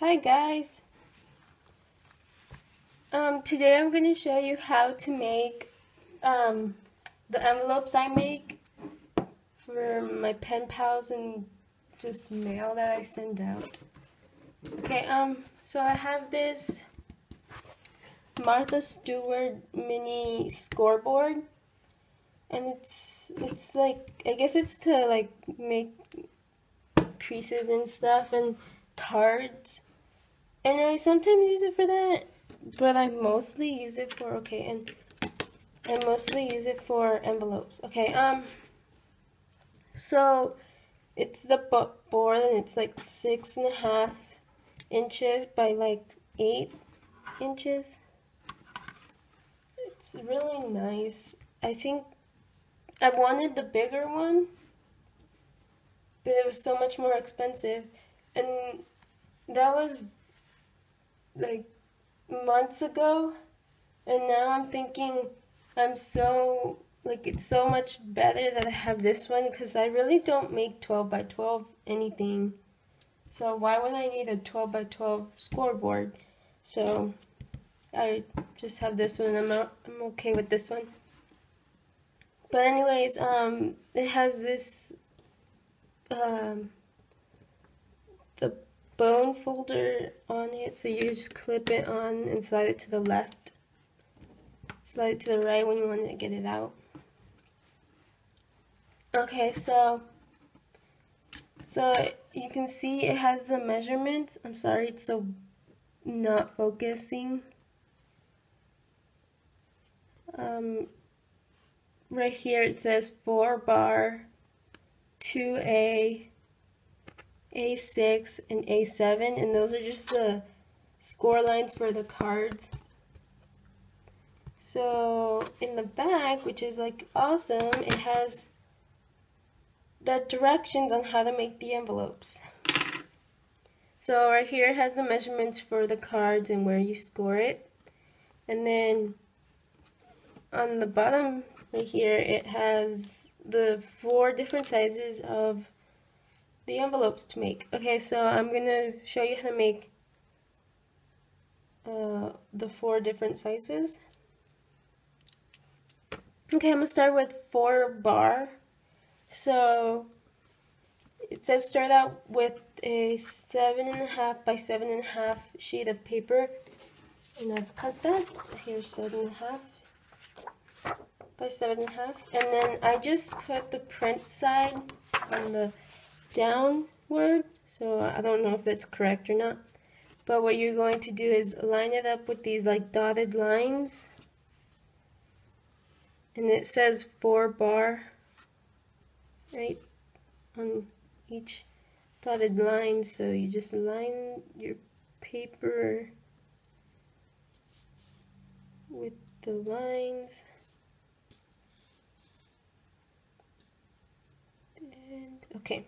Hi guys! Today I'm going to show you how to make the envelopes I make for my pen pals and just mail that I send out. Okay, so I have this Martha Stewart mini scoreboard, and it's like, I guess it's to like make creases and stuff and cards. And I sometimes use it for that, but I mostly use it for, envelopes. Okay, so it's the board, and it's like 6.5 inches by like 8 inches. It's really nice. I think I wanted the bigger one, but it was so much more expensive, and that was like months ago, and now I'm thinking it's so much better that I have this one, because I really don't make 12 by 12 anything, so why would I need a 12 by 12 scoreboard? So I just have this one, and I'm okay with this one. But anyways, it has this the bone folder on it, so you just clip it on and slide it to the left, slide it to the right when you want to get it out. Okay, so you can see it has the measurements. I'm sorry, it's so not focusing. Right here it says 4 bar, 2A, A6, and A7, and those are just the score lines for the cards. So in the back, which is like awesome, it has the directions on how to make the envelopes. So right here it has the measurements for the cards and where you score it, and then on the bottom right here it has the 4 different sizes of the envelopes to make. Okay, so I'm gonna show you how to make the 4 different sizes. Okay, I'm gonna start with 4 bar. So it says start out with a 7.5 by 7.5 sheet of paper, and I've cut that. Here's 7.5 by 7.5, and then I just put the print side on the downward, so I don't know if that's correct or not, but what you're going to do is line it up with these like dotted lines, and it says 4 bar right on each dotted line, so you just line your paper with the lines. And okay,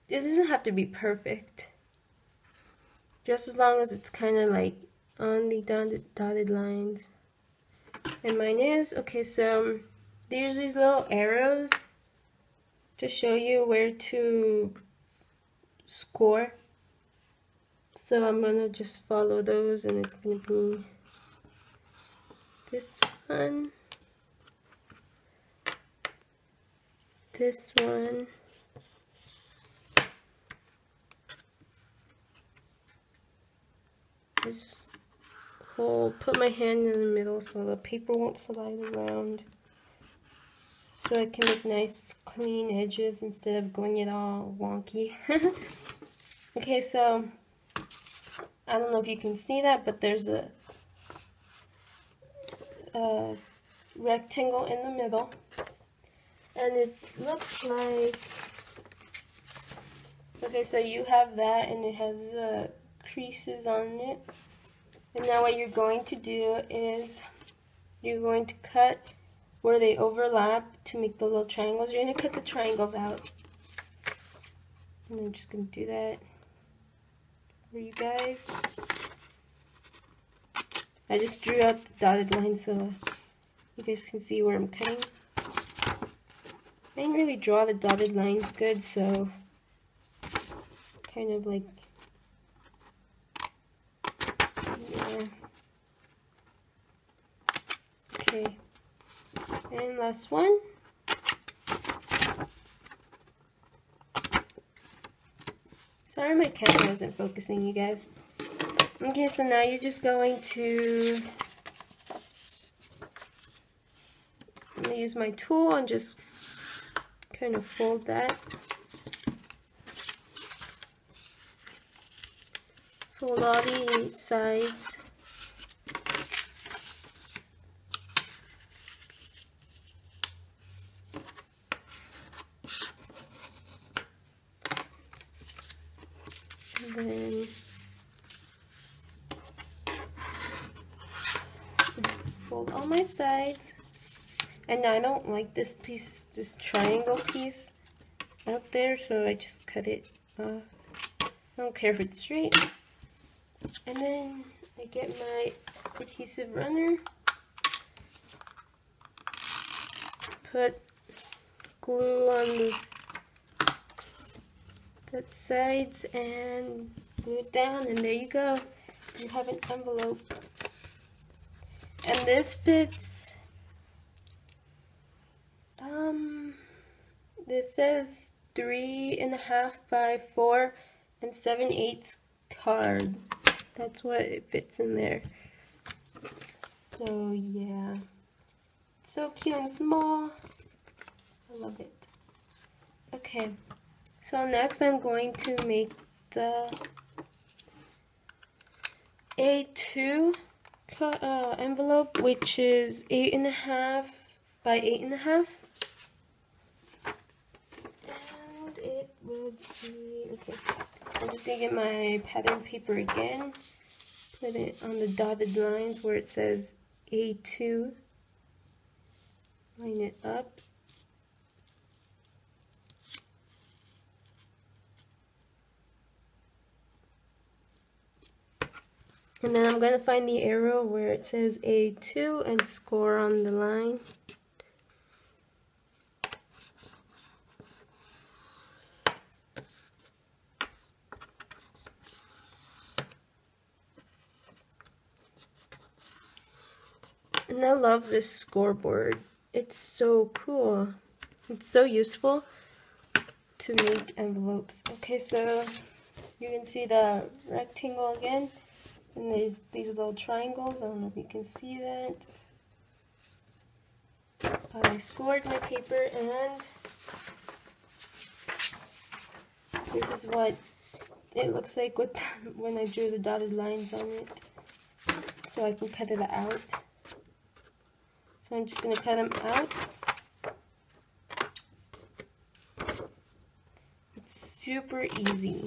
it doesn't have to be perfect, just as long as it's kind of like on the dotted lines, and mine is. Okay, so there's these little arrows to show you where to score, so I'm gonna just follow those, and it's gonna be this one, this one, I just put my hand in the middle so the paper won't slide around, so I can make nice clean edges instead of going it all wonky. Okay, so I don't know if you can see that, but there's a rectangle in the middle, and it looks like, okay, so you have that, and it has creases on it, and now what you're going to do is you're going to cut where they overlap to make the little triangles. You're going to cut the triangles out, and I'm just going to do that for you guys. I just drew out the dotted line so you guys can see where I'm cutting. I didn't really draw the dotted lines good, so kind of like Yeah. Okay. And last one. Sorry my camera wasn't focusing, you guys. Okay, so now you're just going to... I'm going to use my tool and just kind of fold that. Fold all the sides. And then fold all my sides. And I don't like this piece, this triangle piece out there, so I just cut it off. I don't care if it's straight. And then I get my adhesive runner, put glue on the sides and glue it down, and there you go. You have an envelope. And this fits, this says 3.5 by 4 7/8 card. That's what it fits in there. So yeah, so cute and small. I love it. Okay, so next I'm going to make the A2 envelope, which is 8.5 by 8.5. And it would be, okay, I'm just going to get my pattern paper again, put it on the dotted lines where it says A2, line it up. And then I'm going to find the arrow where it says A2 and score on the line. And I love this scoreboard. It's so cool. It's so useful to make envelopes. Okay, so you can see the rectangle again. And there's these little triangles. I don't know if you can see that. But I scored my paper, and this is what it looks like with when I drew the dotted lines on it. So I can cut it out. So I'm just going to cut them out. It's super easy.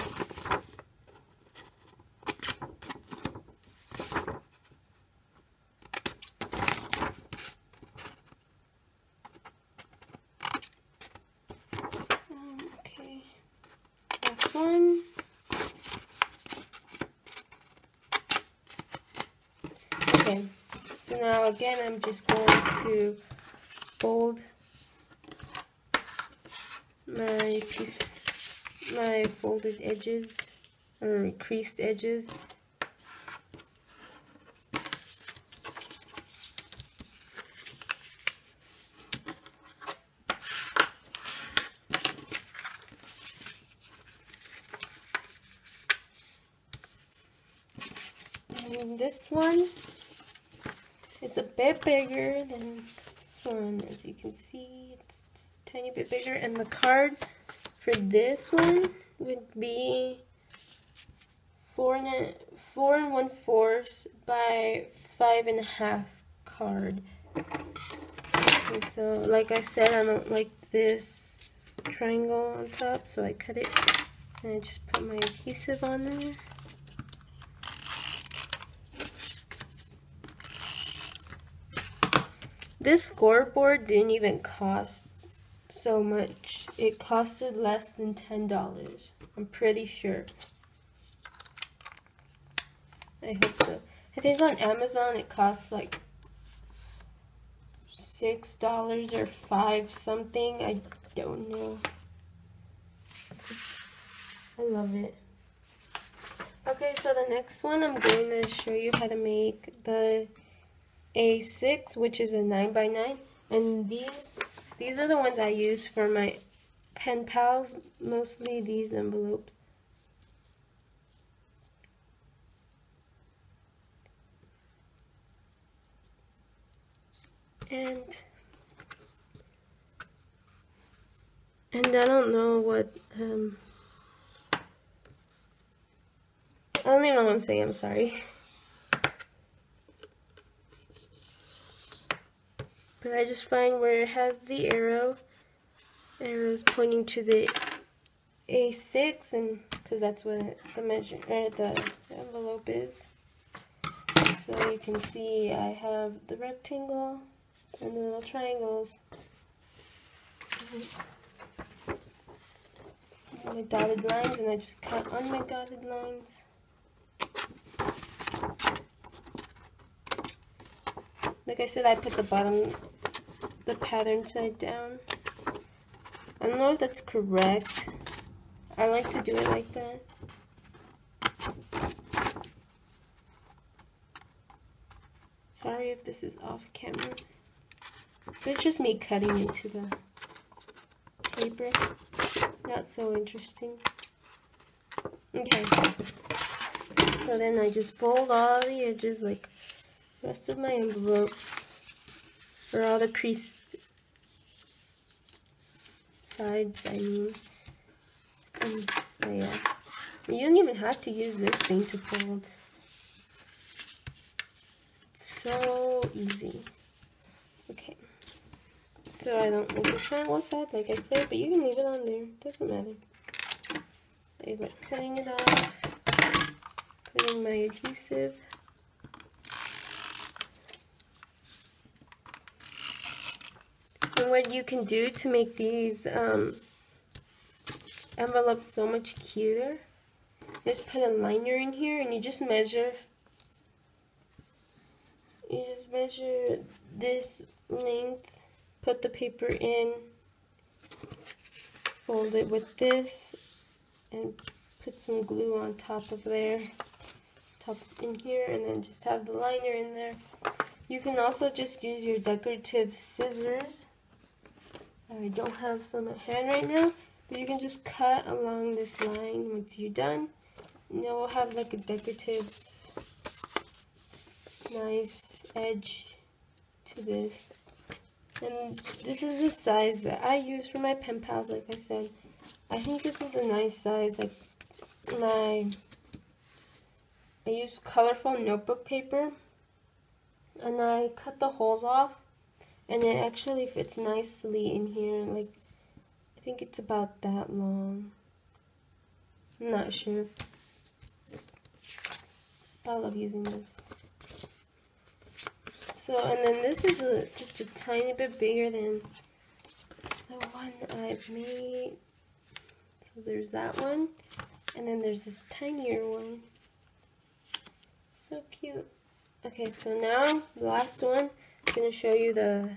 Okay, last one. Okay, so now again I'm just going to fold my folded edges or creased edges. And this one, it's a bit bigger than this one, as you can see. It's just a tiny bit bigger, and the card for this one would be 4 1/4 by 5.5 card. Okay, so like I said, I don't like this triangle on top, so I cut it and I just put my adhesive on there. This scoreboard didn't even cost so much. It costed less than $10. I'm pretty sure. I hope so. I think on Amazon it costs like $6 or $5 something. I don't know. I love it. Okay, so the next one I'm going to show you how to make the A6, which is a 9x9, and these are the ones I use for my pen pals, mostly these envelopes. And I don't know what I don't even know what I'm saying, I'm sorry. But I just find where it has the arrows pointing to the A6, and because that's what the measure or the envelope is. So you can see I have the rectangle and the little triangles. My dotted lines, and I just cut on my dotted lines. Like I said, I put the pattern side down. I don't know if that's correct. I like to do it like that. Sorry if this is off camera. But it's just me cutting into the paper. Not so interesting. Okay. So then I just fold all the edges like the rest of my envelopes, or all the creased sides, I mean. And yeah. You don't even have to use this thing to fold. It's so easy. Okay. So I don't make the triangle side, like I said, but you can leave it on there. Doesn't matter. I like cutting it off, putting my adhesive. And what you can do to make these envelopes so much cuter is put a liner in here, and you just measure. You just measure this length, put the paper in, fold it with this, and put some glue on top of there, top in here, and then just have the liner in there. You can also just use your decorative scissors. I don't have some at hand right now, but you can just cut along this line once you're done. And it will have like a decorative, nice edge to this. And this is the size that I use for my pen pals, like I said. I think this is a nice size. Like I use colorful notebook paper, and I cut the holes off, and it actually fits nicely in here. Like, I think it's about that long. I'm not sure. I love using this. So, and then this is just a tiny bit bigger than the one I've made. So there's that one, and then there's this tinier one. So cute. Okay, so now the last one, I'm going to show you the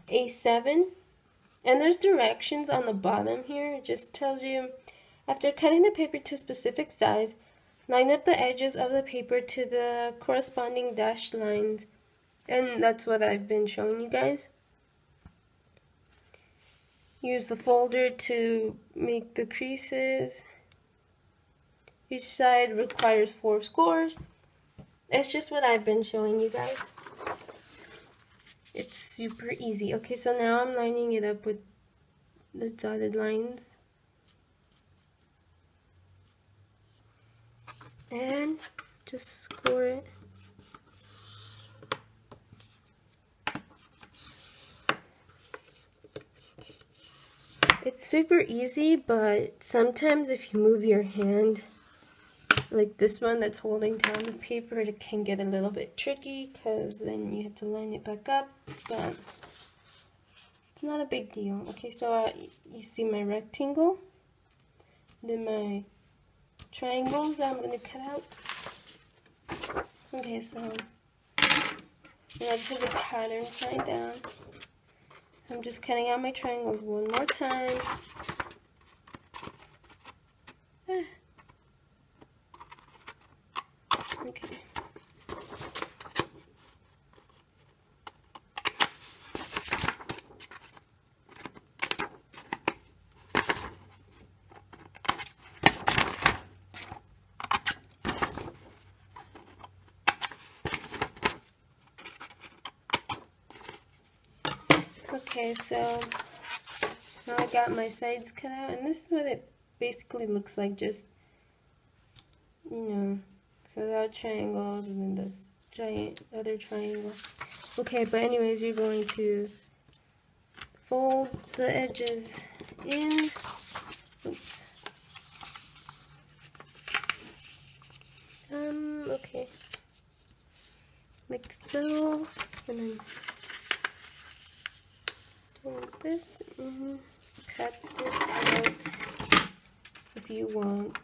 A7. And there's directions on the bottom here. It just tells you, after cutting the paper to a specific size, line up the edges of the paper to the corresponding dashed lines. And that's what I've been showing you guys. Use the folder to make the creases. Each side requires 4 scores. It's just what I've been showing you guys. It's super easy. Okay, so now I'm lining it up with the dotted lines. And just score it. It's super easy, but sometimes if you move your hand, like this one that's holding down the paper, it can get a little bit tricky because then you have to line it back up, but it's not a big deal. Okay, so you see my rectangle, then my triangles that I'm going to cut out. Okay, so I just have the pattern side down. I'm just cutting out my triangles one more time. Okay. Okay, so now I got my sides cut out, and this is what it basically looks like, just, you know, without triangles and then this giant other triangle. Okay, but anyways, you're going to fold the edges in. Oops. Okay. Like so, and then fold this in, cut this out if you want.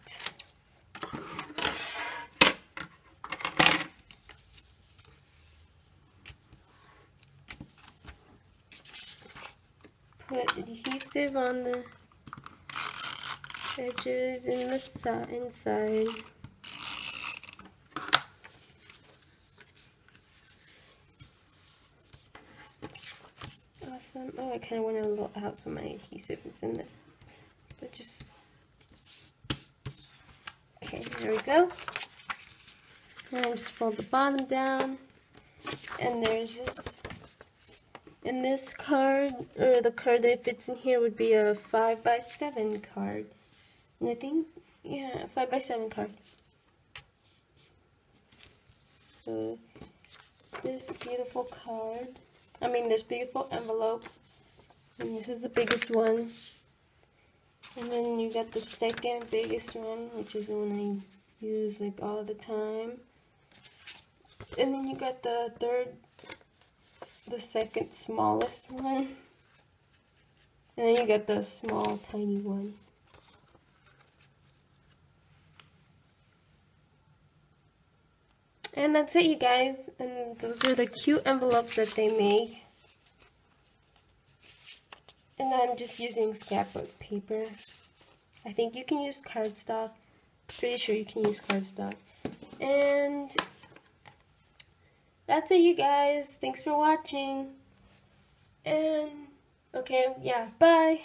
Put adhesive on the edges and the inside. Awesome. Oh, I kind of want to look out so my adhesive is in there. But just... Okay, there we go. And just fold the bottom down. And there's this... And this card, or the card that fits in here, would be a 5x7 card. And I think, yeah, a 5x7 card. So, this beautiful card, this beautiful envelope, and this is the biggest one. And then you got the second biggest one, which is the one I use like all the time. And then you got the second smallest one. And then you got the small, tiny one. And that's it, you guys. And those are the cute envelopes that they make. And I'm just using scrapbook paper. I think you can use cardstock. Pretty sure you can use cardstock. And that's it, you guys. Thanks for watching. And, okay, yeah, bye.